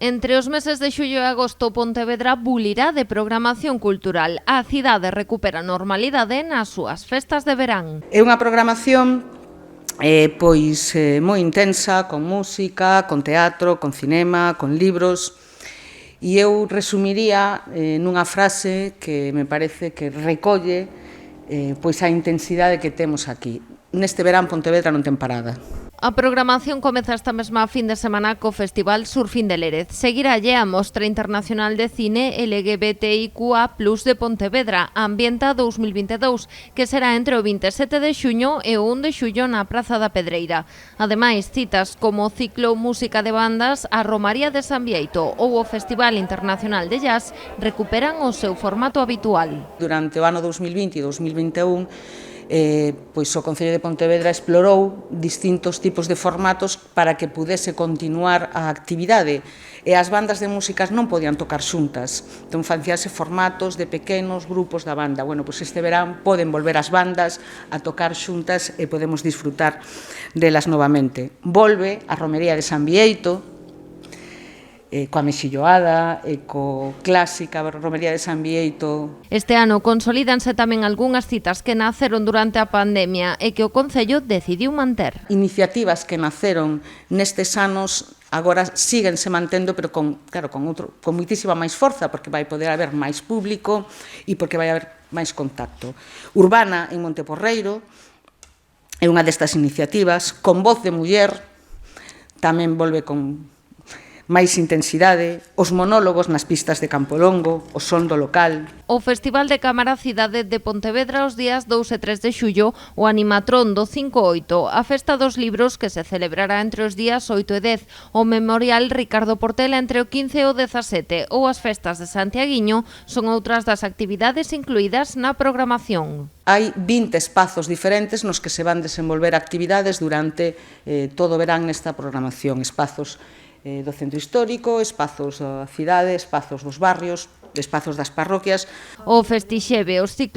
Entre os meses de xullo e agosto, Pontevedra bulirá de programación cultural. A cidade recupera normalidade nas súas festas de verán. É unha programación moi intensa, con música, con teatro, con cinema, con libros, e eu resumiría nunha frase que me parece que recolle a intensidade que temos aquí. Neste verán Pontevedra non ten parada. A programación comeza esta mesma fin de semana co Festival Surfín de Lérez. Seguiralle a Mostra Internacional de Cine LGBTIQA+ de Pontevedra, Ambienta 2022, que será entre o 27 de xuño e o 1 de xullo na Praza da Pedreira. Ademais, citas como o ciclo Música de Bandas, a Romaría de San Bieito ou o Festival Internacional de Jazz recuperan o seu formato habitual. Durante o ano 2020 e 2021, o Concello de Pontevedra explorou distintos tipos de formatos para que pudese continuar a actividade, e as bandas de músicas non podían tocar xuntas, entón facíase formatos de pequenos grupos da banda. Este verán poden volver as bandas a tocar xuntas e podemos disfrutar delas novamente. Volve a Romería de San Bieito, coa mexilloada e co clásica Romería de San Bieito. Este ano consolídanse tamén algunhas citas que naceron durante a pandemia e que o Concello decidiu manter. Iniciativas que naceron nestes anos agora síguense mantendo, pero con moitísima máis forza, porque vai poder haber máis público e porque vai haber máis contacto. Urbana en Monteporreiro é unha destas iniciativas, con Voz de Muller, tamén volve con máis intensidade, os monólogos nas pistas de Campolongo, o son do local. O Festival de Cámara Cidade de Pontevedra os días 2 e 3 de xullo, o Animatrón do 5-8, a Festa dos Libros que se celebrará entre os días 8 e 10, o Memorial Ricardo Portela entre o 15 e o 17 ou as Festas de Santiaguiño son outras das actividades incluídas na programación. Hai 20 espazos diferentes nos que se van desenvolver actividades durante todo o verán nesta programación, espazos do centro histórico, espazos da cidade, espazos dos barrios, espazos das parroquias. O Festixeve, os ciclos